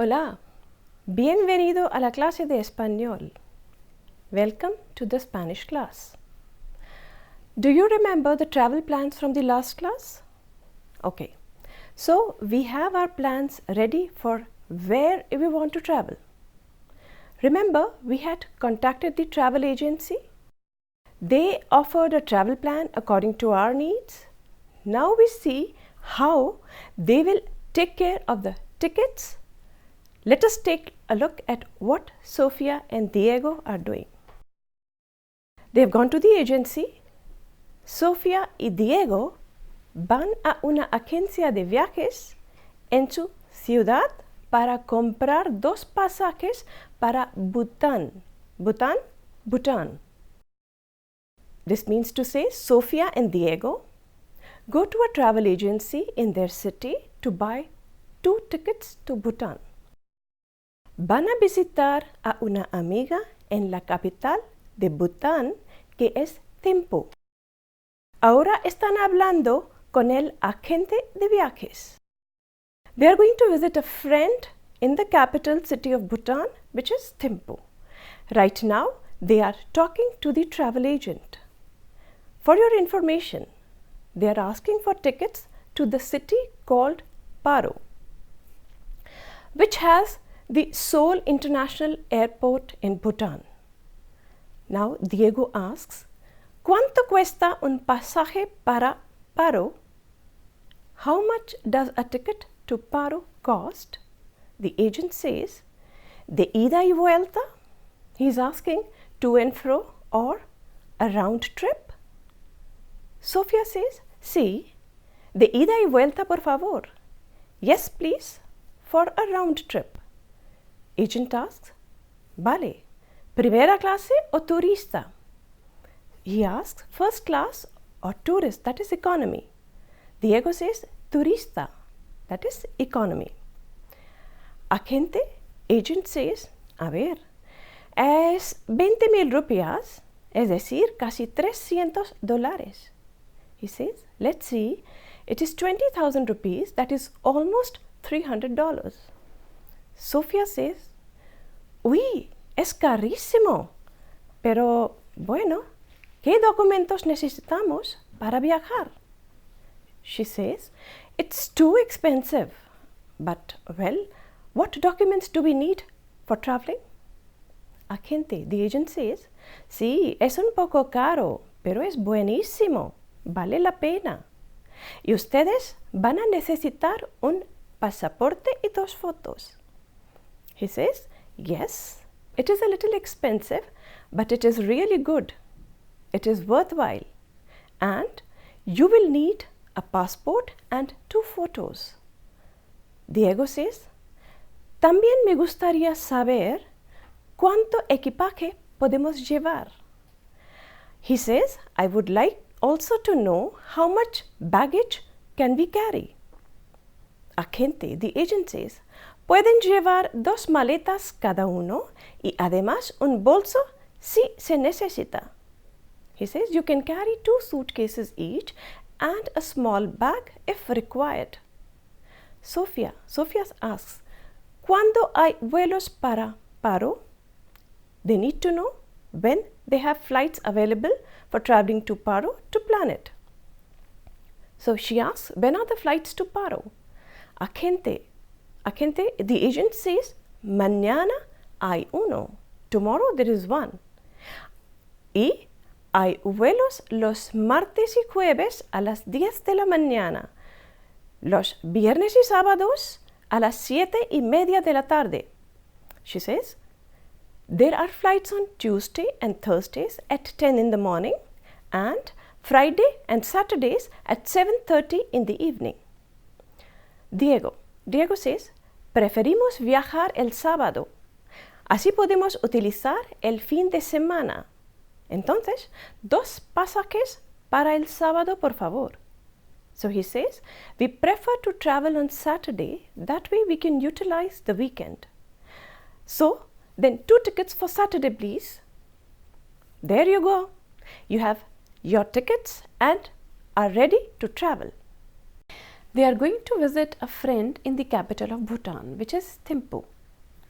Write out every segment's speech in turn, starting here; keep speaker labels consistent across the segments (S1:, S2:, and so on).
S1: Hola, bienvenido a la clase de español. Welcome to the Spanish class. Do you remember the travel plans from the last class? Okay, so we have our plans ready for where we want to travel. Remember, we had contacted the travel agency. They offered a travel plan according to our needs. Now we see how they will take care of the tickets. Let us take a look at what Sofia and Diego are doing. They have gone to the agency. Sofia y Diego van a una agencia de viajes en su ciudad para comprar dos pasajes para Bután. Bután. This means to say Sofia and Diego go to a travel agency in their city to buy 2 tickets to Bután. Van a visitar a una amiga en la capital de Bután, que es Thimphu. Ahora están hablando con el agente de viajes. They are going to visit a friend in the capital city of Bhutan, which is Thimphu. Right now, they are talking to the travel agent. For your information, they are asking for tickets to the city called Paro, which has the Seoul International Airport in Bhutan. Now Diego asks, ¿Cuánto cuesta un pasaje para Paro? How much does a ticket to Paro cost? The agent says, de ida y vuelta? He is asking to and fro or a round trip. Sofia says, sí, de ida y vuelta por favor. Yes, please, for a round trip. Agent asks, vale, primera clase o turista? He asks, first class or tourist, that is economy. Diego says, turista, that is economy. Agente, agent says, a ver, es 20,000 rupias, es decir, casi $300. He says, let's see, it is 20,000 rupees, that is almost $300. Sofia says, uy, es carísimo, pero bueno, ¿qué documentos necesitamos para viajar? She says, it's too expensive, but well, what documents do we need for traveling? Agente, the agent says, sí, es un poco caro, pero es buenísimo, vale la pena. Y ustedes van a necesitar un pasaporte y 2 fotos. He says, yes, it is a little expensive, but it is really good. It is worthwhile. And you will need a passport and 2 photos. Diego says, también me gustaría saber cuánto equipaje podemos llevar. He says, I would like also to know how much baggage can we carry. Agente, the agent says, pueden llevar 2 maletas cada uno y además un bolso si se necesita. He says you can carry 2 suitcases each and a small bag if required. Sofia asks, ¿cuándo hay vuelos para Paro? They need to know when they have flights available for traveling to Paro to plan it. So she asks, when are the flights to Paro? Agente, the agent says, mañana hay uno. Tomorrow there is one. Y hay vuelos los martes y jueves a las 10 de la mañana. Los viernes y sábados a las 7:30 de la tarde. She says, there are flights on Tuesday and Thursdays at 10 in the morning and Friday and Saturdays at 7:30 in the evening. Diego says, preferimos viajar el sábado. Así podemos utilizar el fin de semana. Entonces, 2 pasajes para el sábado, por favor. So he says, we prefer to travel on Saturday. That way we can utilize the weekend. So, then 2 tickets for Saturday, please. There you go. You have your tickets and are ready to travel. They are going to visit a friend in the capital of Bhutan, which is Thimphu.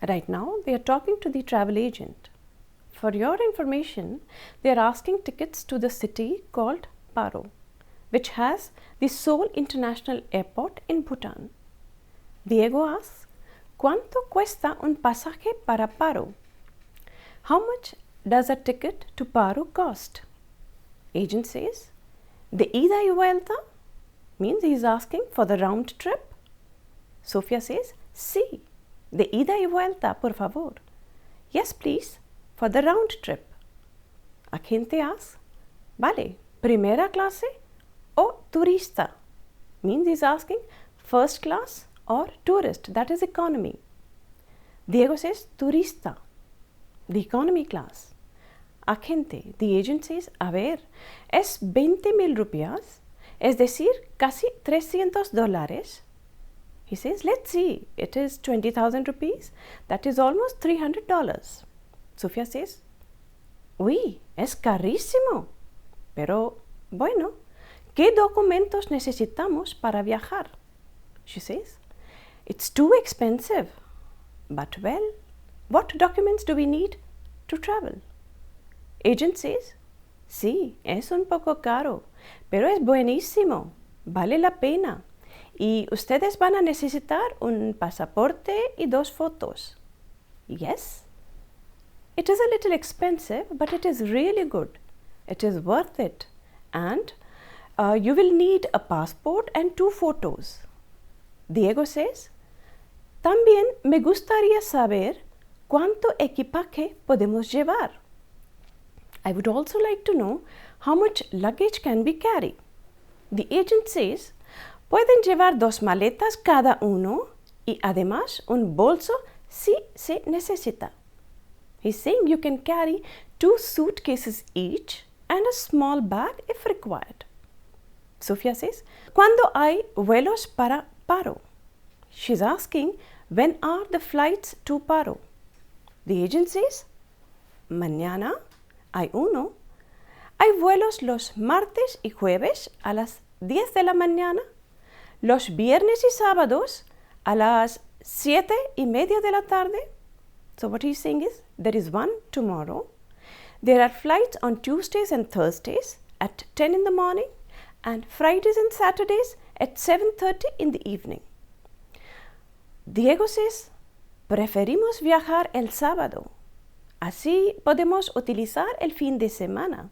S1: Right now, they are talking to the travel agent. For your information, they are asking tickets to the city called Paro, which has the sole international airport in Bhutan. Diego asks, ¿Cuánto cuesta un pasaje para Paro? How much does a ticket to Paro cost? Agent says, ¿De ida y vuelta? Means he is asking for the round trip. Sofia says, Sí, de ida y vuelta, por favor. Yes, please, for the round trip. Agente asks, Vale, primera clase o turista? Means he is asking first class or tourist, that is economy. Diego says, Turista, the economy class. Agente, the agent says, a ver, es 20,000 rupias, es decir, casi $300. He says, let's see, it is 20,000 rupees, that is almost $300. Sofia says, uy, es carísimo. Pero, bueno, ¿qué documentos necesitamos para viajar? She says, it's too expensive. But well, what documents do we need to travel? Agent says, sí, es un poco caro, pero es buenísimo, vale la pena. Y ustedes van a necesitar un pasaporte y 2 fotos. Yes, it is a little expensive, but it is really good. It is worth it. And you will need a passport and 2 photos. Diego says, también me gustaría saber cuánto equipaje podemos llevar. I would also like to know how much luggage can we carry. The agent says, pueden llevar 2 maletas cada uno y además un bolso si se necesita. He's saying you can carry 2 suitcases each and a small bag if required. Sofia says, ¿Cuándo hay vuelos para Paro? She's asking, when are the flights to Paro? The agent says, mañana hay uno. Hay vuelos los martes y jueves a las 10 de la mañana, los viernes y sábados a las 7:30 de la tarde. So what he's saying is, there is one tomorrow. There are flights on Tuesdays and Thursdays at 10 in the morning and Fridays and Saturdays at 7:30 in the evening. Diego says, preferimos viajar el sábado. Así podemos utilizar el fin de semana.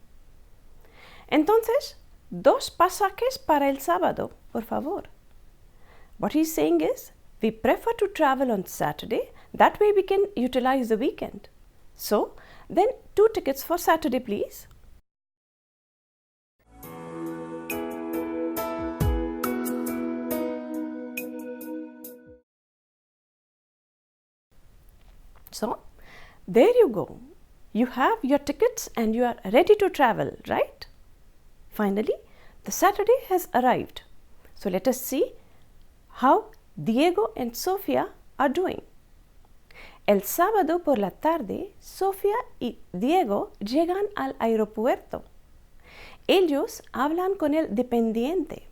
S1: Entonces, 2 pasajes para el sábado, por favor. What he's saying is, we prefer to travel on Saturday. That way we can utilize the weekend. So, then 2 tickets for Saturday, please. So, there you go. You have your tickets and you are ready to travel, right? Finally, the Saturday has arrived. So, let us see how Diego and Sofia are doing. El sábado por la tarde, Sofia y Diego llegan al aeropuerto. Ellos hablan con el dependiente.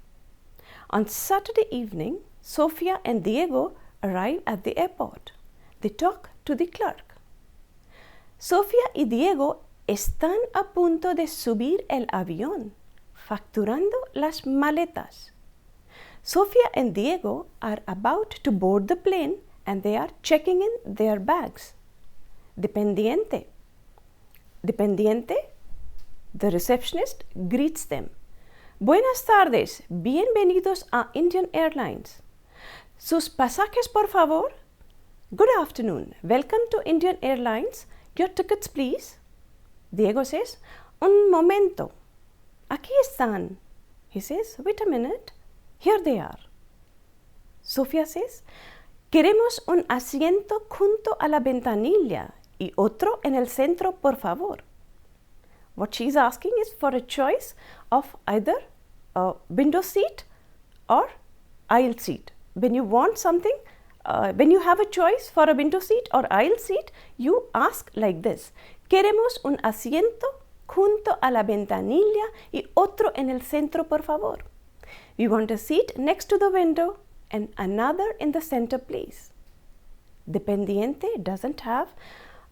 S1: On Saturday evening, Sofia and Diego arrive at the airport. They talk to the clerk. Sofia y Diego están a punto de subir el avión, facturando las maletas. Sofia and Diego are about to board the plane and they are checking in their bags. Dependiente. Dependiente. The receptionist greets them. Buenas tardes, bienvenidos a Indian Airlines. Sus pasajes, por favor. Good afternoon, welcome to Indian Airlines. Your tickets, please. Diego says, un momento. Aquí están. He says, wait a minute. Here they are. Sofia says, queremos un asiento junto a la ventanilla y otro en el centro, por favor. What she's asking is for a choice of either a window seat or aisle seat. When you want something, when you have a choice for a window seat or aisle seat, you ask like this. Queremos un asiento junto a la ventanilla y otro en el centro, por favor. We want a seat next to the window and another in the center place. Dependiente doesn't have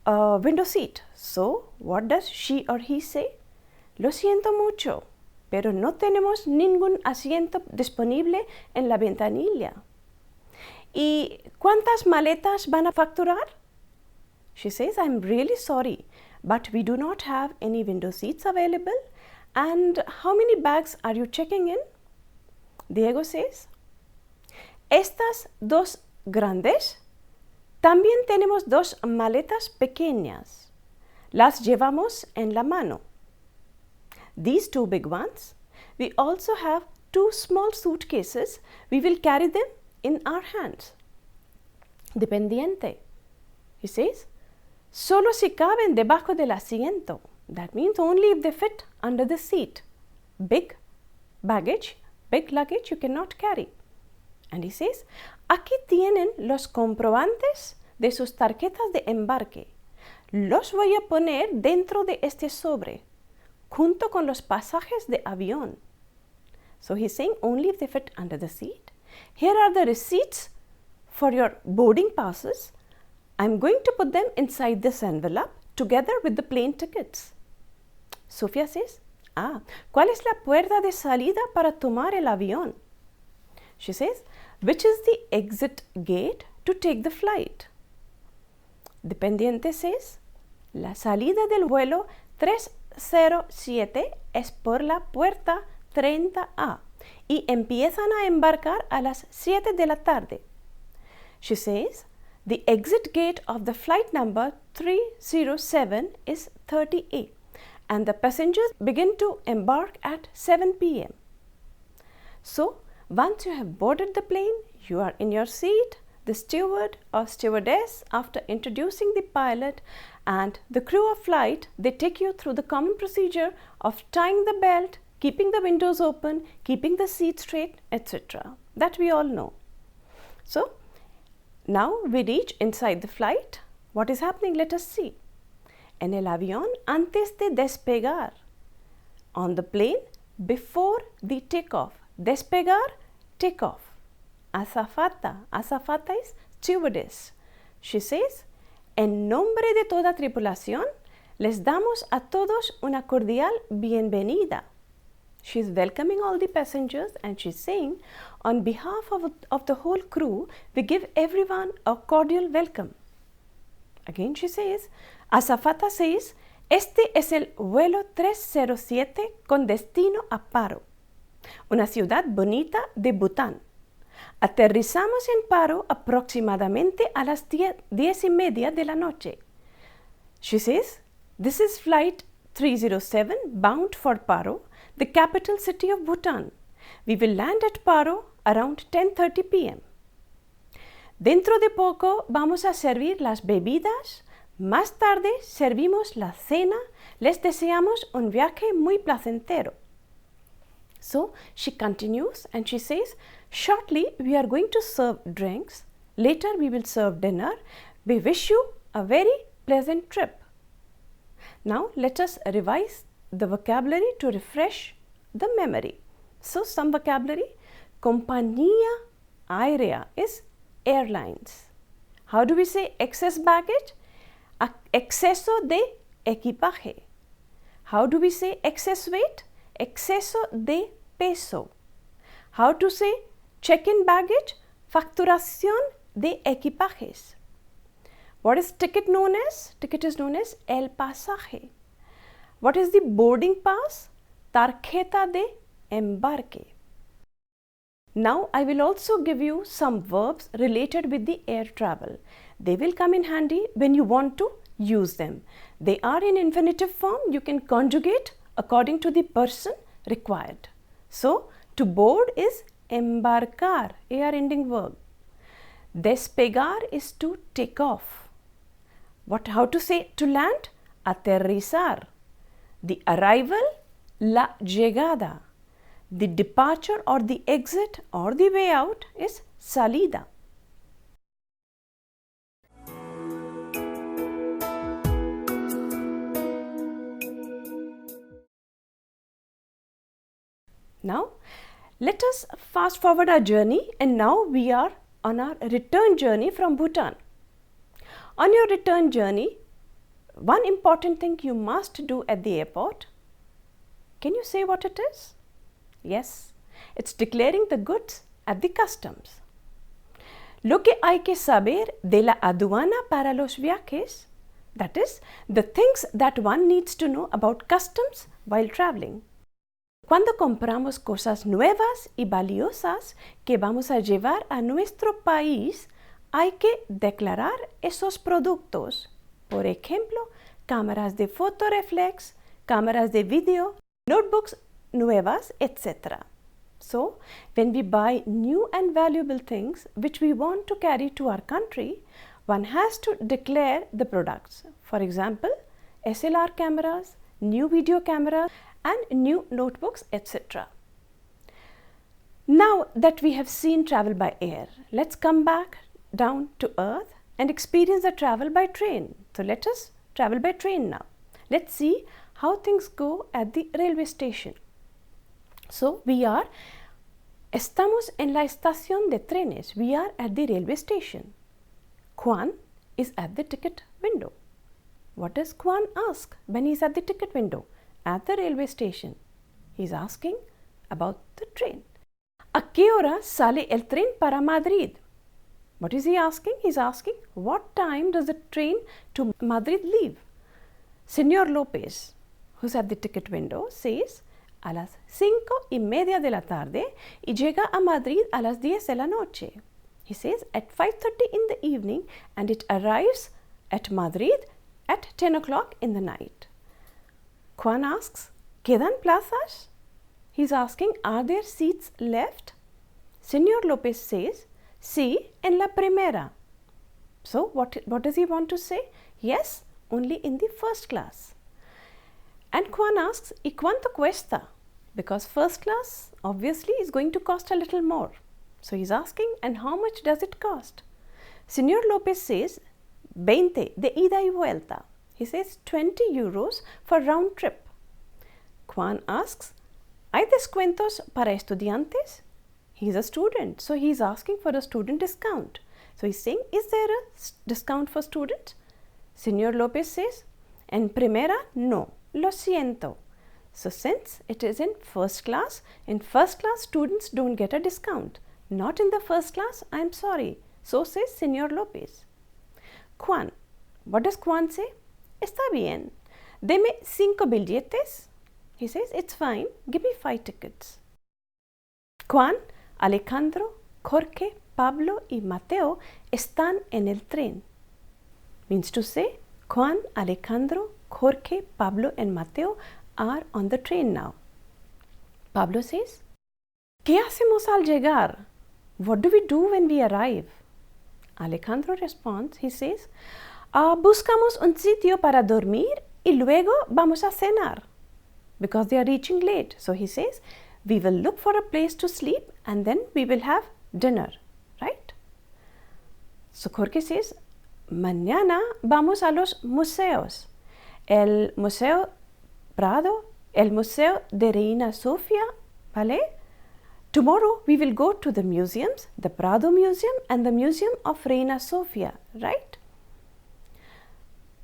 S1: a window seat. So, what does she or he say? Lo siento mucho, pero no tenemos ningún asiento disponible en la ventanilla. ¿Y cuántas maletas van a facturar? She says, I'm really sorry, but we do not have any window seats available. And how many bags are you checking in? Diego says, estas dos grandes. También tenemos dos maletas pequeñas. Las llevamos en la mano. These two big ones. We also have two small suitcases. We will carry them in our hands. Dependiente. He says, solo si caben debajo del asiento. That means only if they fit under the seat. Big baggage, big luggage you cannot carry. And he says, aquí tienen los comprobantes de sus tarjetas de embarque. Los voy a poner dentro de este sobre, junto con los pasajes de avión. So he's saying only if they fit under the seat. Here are the receipts for your boarding passes. I'm going to put them inside this envelope together with the plane tickets. Sofía says, ¿cuál es la puerta de salida para tomar el avión? She says, which is the exit gate to take the flight? Dependiente says, la salida del vuelo 307 es por la puerta 30A y empiezan a embarcar a las 7 de la tarde. She says, the exit gate of the flight number 307 is 30A and the passengers begin to embark at 7 p.m. So, once you have boarded the plane, you are in your seat, the steward or stewardess, after introducing the pilot and the crew of flight, they take you through the common procedure of tying the belt, keeping the windows open, keeping the seat straight, etc. That we all know. So, now we reach inside the flight. What is happening? Let us see. En el avión, antes de despegar. On the plane, before the takeoff. Despegar, takeoff. Azafata. Azafata is stewardess. She says, en nombre de toda tripulación, les damos a todos una cordial bienvenida. She is welcoming all the passengers and she is saying, on behalf of the whole crew, we give everyone a cordial welcome. Again she says, Azafata says, este es el vuelo 307 con destino a Paro, una ciudad bonita de Bután. Aterrizamos en Paro aproximadamente a las 10:30 de la noche. She says, this is flight 307 bound for Paro, the capital city of Bhutan. We will land at Paro around 10:30 p.m. Dentro de poco vamos a servir las bebidas. Más tarde servimos la cena. Les deseamos un viaje muy placentero. So she continues and she says, shortly we are going to serve drinks. Later we will serve dinner. We wish you a very pleasant trip. Now let us revise the vocabulary to refresh the memory. So some vocabulary. Compañía aérea is airlines. How do we say excess baggage? Exceso de equipaje. How do we say excess weight? Exceso de peso. How to say check-in baggage? Facturación de equipajes. What is ticket known as? Ticket is known as el pasaje. What is the boarding pass? Tarjeta de embarque. Now I will also give you some verbs related with the air travel. They will come in handy when you want to use them. They are in infinitive form. You can conjugate according to the person required. So, to board is embarcar, AR ending verb. Despegar is to take off. How to say to land? Aterrizar. The arrival, la llegada. The departure or the exit or the way out is salida. Now, Let us fast forward our journey, and now we are on our return journey from Bhutan. On your return journey, one important thing you must do at the airport. Can you say what it is? Yes, it's declaring the goods at the customs. Lo que hay que saber de la aduana para los viajes, that is, the things that one needs to know about customs while traveling. Cuando compramos cosas nuevas y valiosas que vamos a llevar a nuestro país, hay que declarar esos productos. Por ejemplo, cámaras de fotoreflex, cámaras de video, notebooks nuevas, etc. So, when we buy new and valuable things which we want to carry to our country, one has to declare the products. For example, SLR cameras, new video cameras, and new notebooks, etc. Now that we have seen travel by air, let's come back down to earth and experience the travel by train. So let us travel by train now. Let's see how things go at the railway station. So estamos en la estación de trenes. We are at the railway station. Kwan is at the ticket window. What does Kwan ask when he is at the ticket window? At the railway station, he is asking about the train. ¿A qué hora sale el tren para Madrid? What is he asking? He is asking what time does the train to Madrid leave? Señor López, who's at the ticket window, says a las 5:30 de la tarde y llega a Madrid a las 10 de la noche. He says at 5:30 in the evening and it arrives at Madrid at 10 o'clock in the night. Kwan asks, ¿quedan plazas? He's asking, are there seats left? Señor López says, sí, en la primera. So what does he want to say? Yes, only in the first class. And Kwan asks, ¿y cuánto cuesta? Because first class obviously is going to cost a little more. So he's asking, and how much does it cost? Señor López says, 20 de ida y vuelta. He says 20 euros for round trip. Kwan asks, ¿hay descuentos para estudiantes? He's a student, so he's asking for a student discount. So he's saying, is there a discount for students? Señor López says, en primera, no, lo siento. So since it is in first class students don't get a discount. Not in the first class, I'm sorry. So says Señor López. Kwan, what does Kwan say? Está bien, deme 5 billetes. He says, it's fine, give me 5 tickets. Kwan, Alejandro, Jorge, Pablo y Mateo están en el tren. Means to say, Kwan, Alejandro, Jorge, Pablo and Mateo are on the train now. Pablo says, ¿qué hacemos al llegar? What do we do when we arrive? Alejandro responds, he says, buscamos un sitio para dormir y luego vamos a cenar. Because they are reaching late. So he says, we will look for a place to sleep and then we will have dinner. Right? So Jorge says, mañana vamos a los museos. El Museo Prado, el Museo de Reina Sofía, ¿vale? Tomorrow we will go to the museums, the Prado Museum and the Museum of Reina Sofía, right?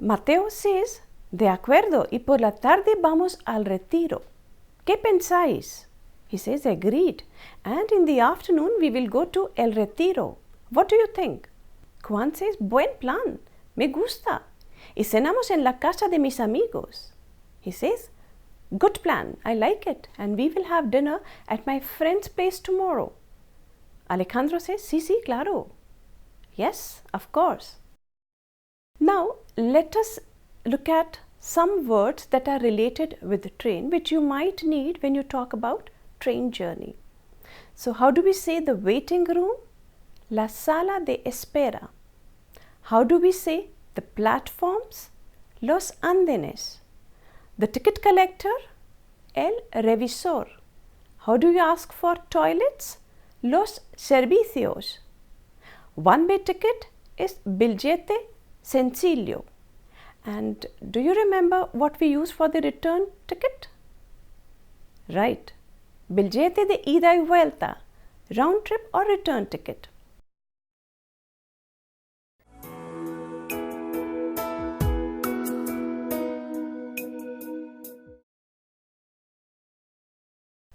S1: Mateo says, de acuerdo, y por la tarde vamos al retiro. ¿Qué pensáis? He says, agreed. And in the afternoon we will go to el retiro. What do you think? Kwan says, buen plan, me gusta. Y cenamos en la casa de mis amigos. He says, good plan, I like it. And we will have dinner at my friend's place tomorrow. Alejandro says, sí, claro. Yes, of course. Now, let us look at some words that are related with the train, which you might need when you talk about train journey. So, how do we say the waiting room? La sala de espera. How do we say the platforms? Los andenes. The ticket collector? El revisor. How do you ask for toilets? Los servicios. One-way ticket is billete sencillo. And do you remember what we use for the return ticket? Right, billete de ida y vuelta, round trip or return ticket.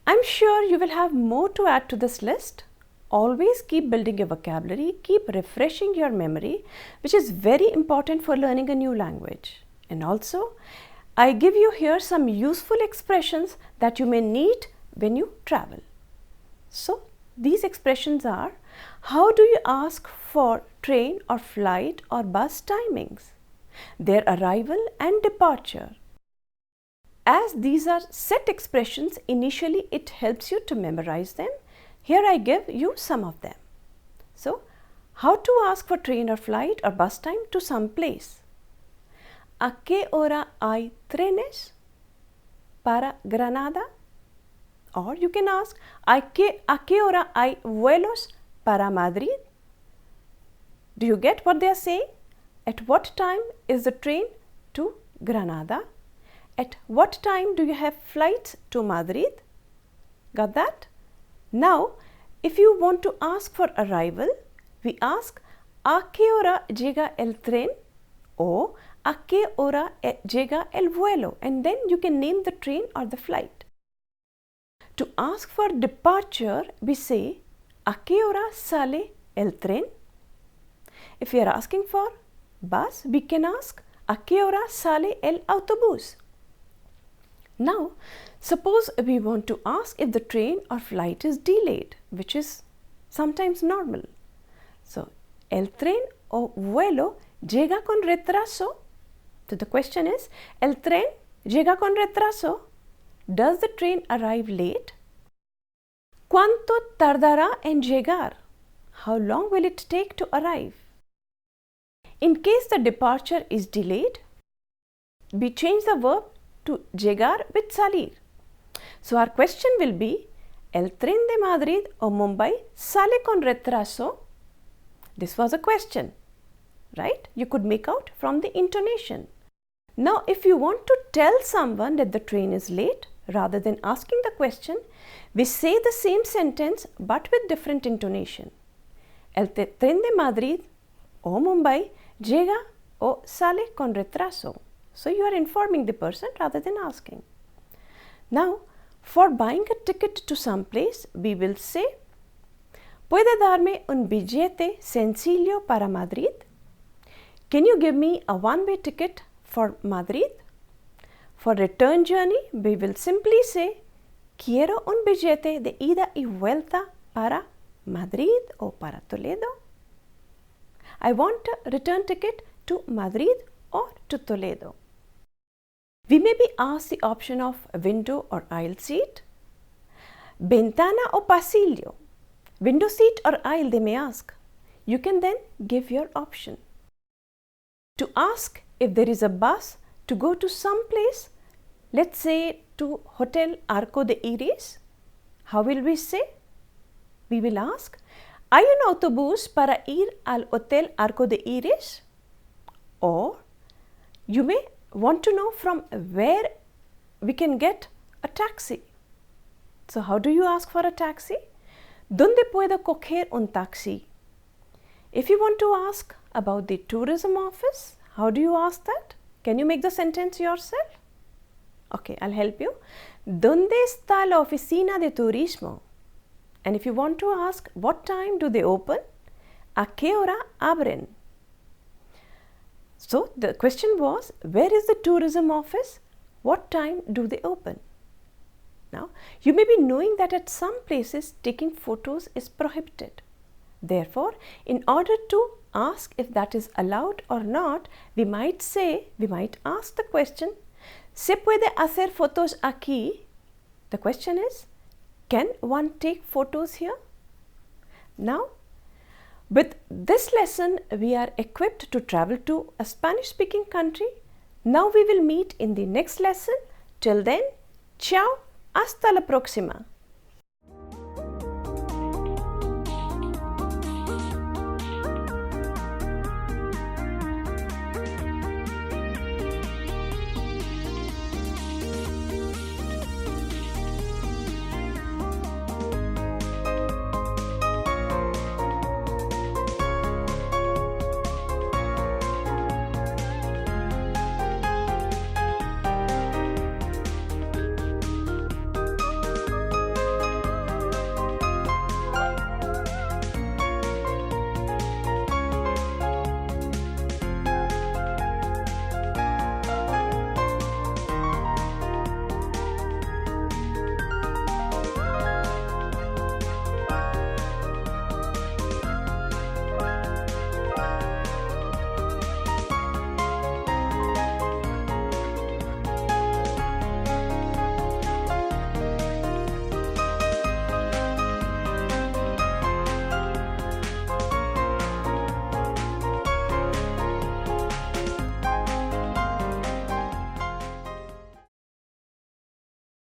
S1: I'm sure you will have more to add to this list. Always keep building your vocabulary, keep refreshing your memory, which is very important for learning a new language. And also, I give you here some useful expressions that you may need when you travel. So, these expressions are, how do you ask for train or flight or bus timings, their arrival and departure. As these are set expressions, initially it helps you to memorize them. Here I give you some of them. So, how to ask for train or flight or bus time to some place. ¿A qué hora hay trenes para Granada? Or you can ask, ¿a qué hora hay vuelos para Madrid? Do you get what they are saying? At what time is the train to Granada? At what time do you have flights to Madrid? Got that? Now, if you want to ask for arrival, we ask, ¿a qué hora llega el tren? Or, ¿a qué hora llega el vuelo? And then you can name the train or the flight. To ask for departure, we say, ¿a qué hora sale el tren? If we are asking for bus, we can ask, ¿a qué hora sale el autobús? Now, suppose we want to ask if the train or flight is delayed, which is sometimes normal. So, el tren o vuelo llega con retraso. So, the question is, el tren llega con retraso? Does the train arrive late? ¿Cuánto tardará en llegar? How long will it take to arrive? In case the departure is delayed, we change the verb to llegar with salir. So our question will be, ¿el tren de Madrid o Mumbai sale con retraso? This was a question, right? You could make out from the intonation. Now if you want to tell someone that the train is late, rather than asking the question, we say the same sentence but with different intonation. El tren de Madrid o Mumbai llega o sale con retraso. So you are informing the person rather than asking. Now, for buying a ticket to some place, we will say, ¿puede darme un billete sencillo para Madrid? Can you give me a one-way ticket for Madrid? For return journey, we will simply say, quiero un billete de ida y vuelta para Madrid o para Toledo. I want a return ticket to Madrid or to Toledo. We may be asked the option of window or aisle seat, ventana o pasillo, window seat or aisle they may ask. You can then give your option. To ask if there is a bus to go to some place, let's say to Hotel Arco de Iris, how will we say? We will ask, ¿hay un autobús para ir al Hotel Arco de Iris? Or you may want to know from where we can get a taxi. So how do you ask for a taxi? ¿Dónde puedo coger un taxi? If you want to ask about the tourism office, how do you ask that? Can you make the sentence yourself? Okay, I'll help you. ¿Dónde está la oficina de turismo? And if you want to ask what time do they open, ¿a qué hora abren? So the question was, where is the tourism office? What time do they open? Now, you may be knowing that at some places taking photos is prohibited. Therefore, in order to ask if that is allowed or not, we might ask the question, ¿se puede hacer fotos aquí? The question is, can one take photos here? Now, with this lesson, we are equipped to travel to a Spanish-speaking country. Now we will meet in the next lesson. Till then, ciao, hasta la próxima.